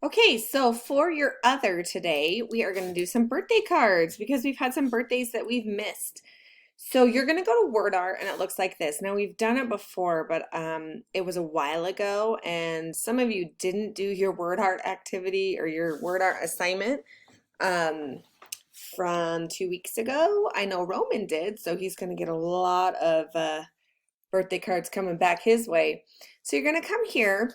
Okay, so for your other today, we are going to do some birthday cards because we've had some birthdays that we've missed. So you're going to go to Word Art and it looks like this. Now we've done it before, but it was a while ago and some of you didn't do your Word Art activity or your Word Art assignment um, from 2 weeks ago. I know Roman did, so he's going to get a lot of birthday cards coming back his way. So you're going to come here.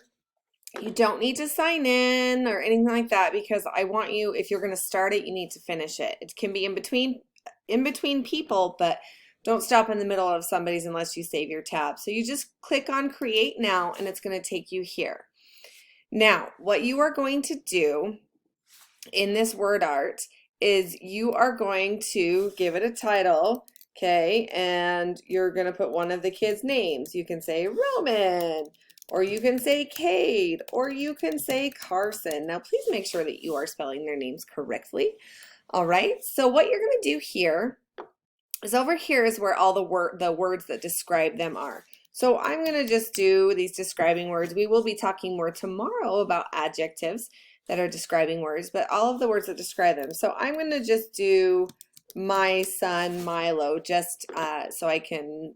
You don't need to sign in or anything like that because I want you, if you're going to start it, you need to finish it. It can be in between people, but don't stop in the middle of somebody's unless you save your tab. So you just click on create now and it's going to take you here. Now, what you are going to do in this word art is you are going to give it a title, okay? And you're going to put one of the kids' names. You can say Roman, or you can say Cade, or you can say Carson. Now, please make sure that you are spelling their names correctly. All right, so what you're going to do here is over here is where all the words that describe them are. So I'm going to just do these describing words. We will be talking more tomorrow about adjectives that are describing words, but all of the words that describe them. So I'm going to just do my son Milo just so I can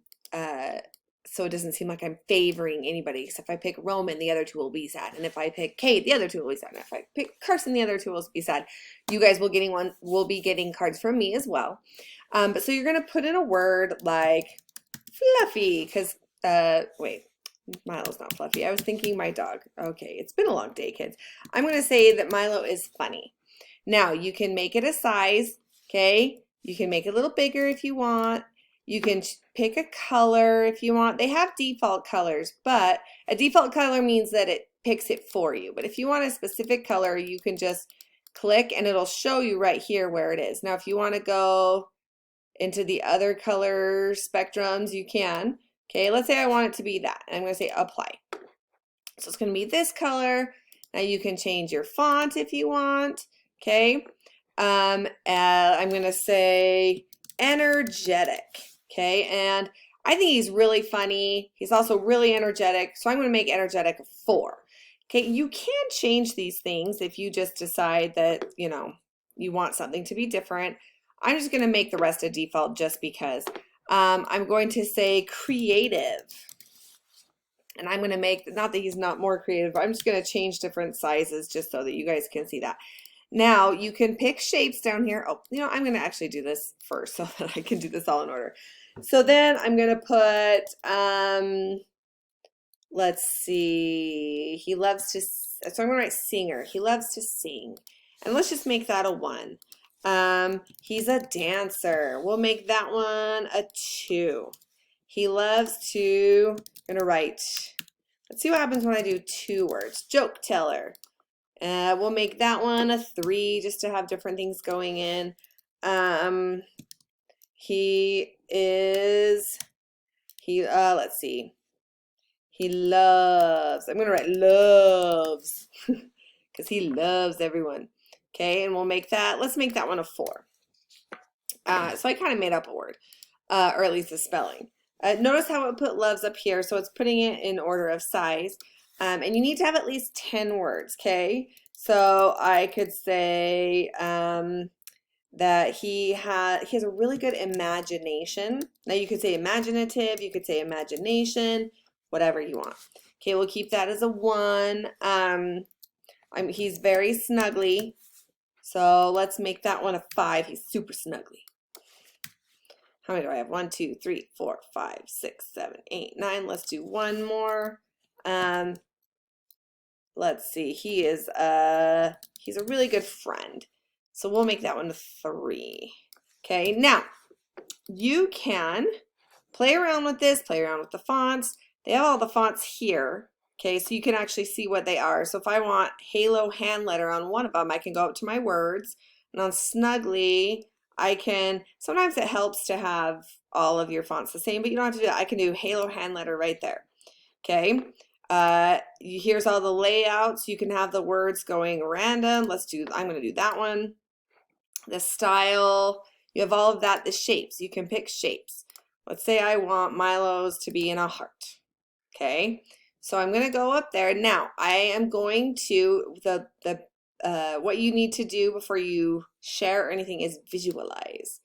so it doesn't seem like I'm favoring anybody. Because if I pick Roman, the other two will be sad, and if I pick Kate, the other two will be sad, and if I pick Carson, the other two will be sad. You guys will be getting cards from me as well. But so you're gonna put in a word like fluffy, because wait, Milo's not fluffy. I was thinking my dog. Okay, it's been a long day, kids. I'm gonna say that Milo is funny. Now you can make it a size, okay? You can make it a little bigger if you want. You can pick a color if you want. They have default colors, but a default color means that it picks it for you. But if you want a specific color, you can just click and it'll show you right here where it is. Now, if you want to go into the other color spectrums, you can. Okay, let's say I want it to be that. And I'm going to say apply. So it's going to be this color. Now you can change your font if you want. Okay, I'm going to say energetic. Okay, and I think he's really funny. He's also really energetic. So I'm going to make energetic a 4. Okay, you can change these things if you just decide that, you want something to be different. I'm just going to make the rest a default just because. I'm going to say creative. And I'm going to make, not that he's not more creative, but I'm just going to change different sizes just so that you guys can see that. Now you can pick shapes down here. Oh, I'm going to actually do this first so that I can do this all in order. So then I'm going to put, let's see, he loves to, so I'm going to write singer. He loves to sing. And let's just make that a 1. He's a dancer. We'll make that one a 2. He loves to, I'm gonna write, let's see what happens when I do 2 words. Joke teller. We'll make that one a 3 just to have different things going in. Let's see. He loves, I'm gonna write loves because he loves everyone. Okay, and we'll make that, let's make that one a 4. So I kind of made up a word, or at least a spelling. Notice how it put loves up here, so it's putting it in order of size. And you need to have at least 10 words, okay? So I could say that he has a really good imagination. Now you could say imaginative, you could say imagination, whatever you want. Okay, we'll keep that as a 1. He's very snuggly, so let's make that one a 5. He's super snuggly. How many do I have? 1, 2, 3, 4, 5, 6, 7, 8, 9. Let's do one more. Let's see. He's a really good friend. So we'll make that one a 3. Okay, now you can play around with this, play around with the fonts. They have all the fonts here. Okay, so you can actually see what they are. So if I want Halo hand letter on one of them, I can go up to my words, and on Snuggly, I can, sometimes it helps to have all of your fonts the same, but you don't have to do that. I can do Halo hand letter right there. Okay, here's all the layouts. You can have the words going random. I'm going to do that one. The style, you have all of that. The shapes, you can pick shapes. Let's say I want Milo's to be in a heart. Okay, So I'm going to go up there. Now, I am going to, what you need to do before you share or anything is visualize.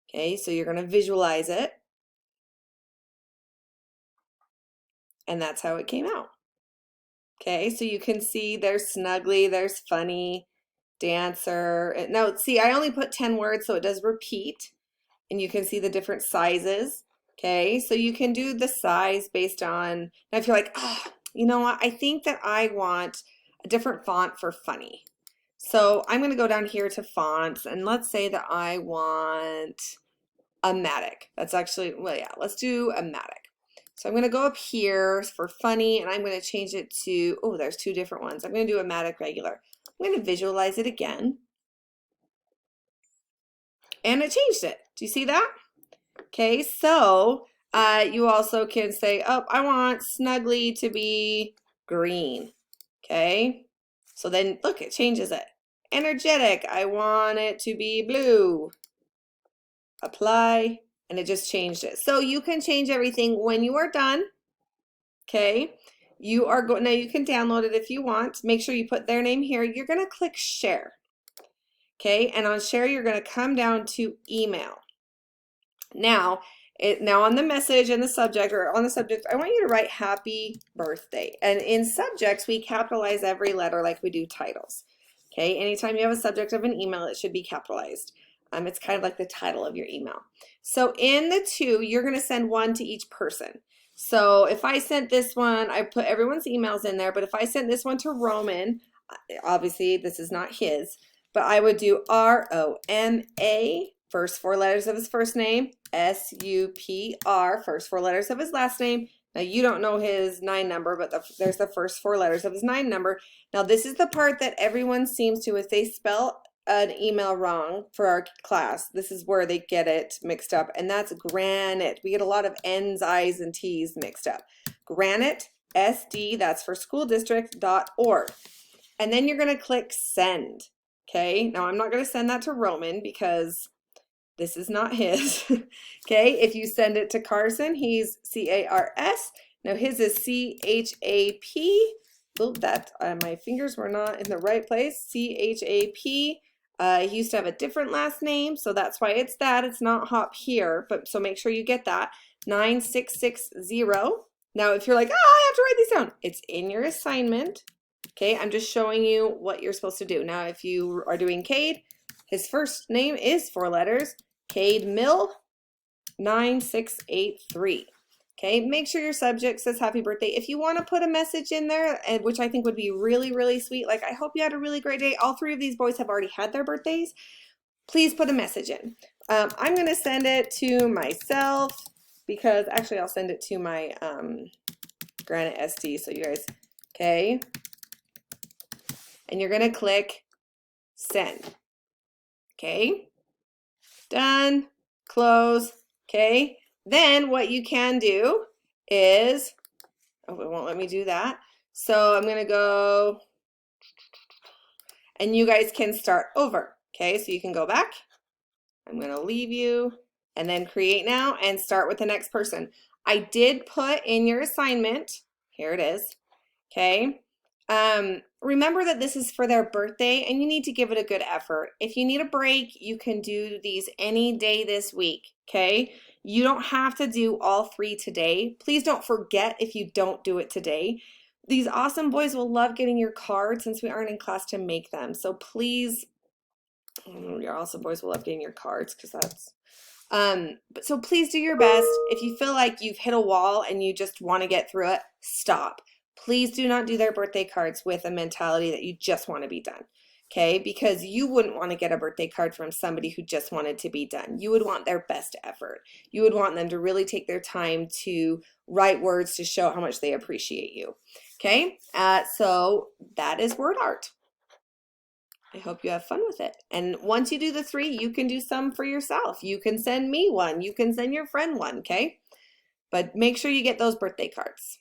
Okay, so you're going to visualize it. And that's how it came out. Okay, so you can see there's snuggly, there's funny, dancer. Now, see, I only put 10 words, so it does repeat. And you can see the different sizes. Okay, so you can do the size based on, now if you're like, oh, you know what, I think that I want a different font for funny. So I'm going to go down here to fonts, and let's say that I want a Matic. That's actually, well, yeah, let's do a Matic. So I'm going to go up here for funny, and I'm going to change it to, oh, there's two different ones. I'm going to do a Matic regular. I'm going to visualize it again. And it changed it. Do you see that? Okay, so you also can say, oh, I want snuggly to be green. Okay, so then look, it changes it. Energetic, I want it to be blue. Apply, and it just changed it. So you can change everything when you are done. Okay, you are going, now you can download it if you want. Make sure you put their name here. You're going to click share. Okay, and on share, you're going to come down to email. Now on the message and the subject, or on the subject, I want you to write happy birthday. And in subjects, we capitalize every letter like we do titles. Okay, anytime you have a subject of an email, it should be capitalized. It's kind of like the title of your email. So in the two, you're going to send one to each person. So if I sent this one, I put everyone's emails in there, but if I sent this one to Roman, obviously this is not his, but I would do R-O-M-A, first four letters of his first name, S-U-P-R, first four letters of his last name. Now you don't know his 9 number, but there's the first four letters of his 9 number. Now this is the part that everyone seems to, if they spell an email wrong for our class, this is where they get it mixed up, and that's Granite. We get a lot of N's, I's, and T's mixed up. Granite, SD, that's for schooldistrict.org. And then you're going to click send. Okay, now I'm not going to send that to Roman because this is not his. Okay, if you send it to Carson, he's C-A-R-S. Now his is C-H-A-P. Oh, that my fingers were not in the right place. C-H-A-P. He used to have a different last name, so that's why it's that. It's not Hop here, but so make sure you get that. 9660. Now, if you're like, oh, I have to write these down, it's in your assignment. Okay, I'm just showing you what you're supposed to do. Now, if you are doing Cade, his first name is 4 letters. Cade Mill 9683. Okay, make sure your subject says happy birthday. If you want to put a message in there, which I think would be really, really sweet, like I hope you had a really great day. All 3 of these boys have already had their birthdays. Please put a message in. I'm going to send it to myself because actually I'll send it to my Granite SD so you guys, okay. And you're going to click send. Okay, done, close. Okay, then what you can do is, oh, it won't let me do that. So I'm going to go, and you guys can start over. Okay, so you can go back. I'm going to leave you and then create now and start with the next person. I did put in your assignment, here it is. Okay. Remember that this is for their birthday and you need to give it a good effort. If you need a break, you can do these any day this week, okay? You don't have to do all 3 today. Please don't forget if you don't do it today. These awesome boys will love getting your cards since we aren't in class to make them. So please, your awesome boys will love getting your cards because that's, so please do your best. If you feel like you've hit a wall and you just want to get through it, stop. Please do not do their birthday cards with a mentality that you just want to be done, okay? Because you wouldn't want to get a birthday card from somebody who just wanted to be done. You would want their best effort. You would want them to really take their time to write words to show how much they appreciate you, okay? So that is word art. I hope you have fun with it. And once you do the 3, you can do some for yourself. You can send me one. You can send your friend one, okay? But make sure you get those birthday cards.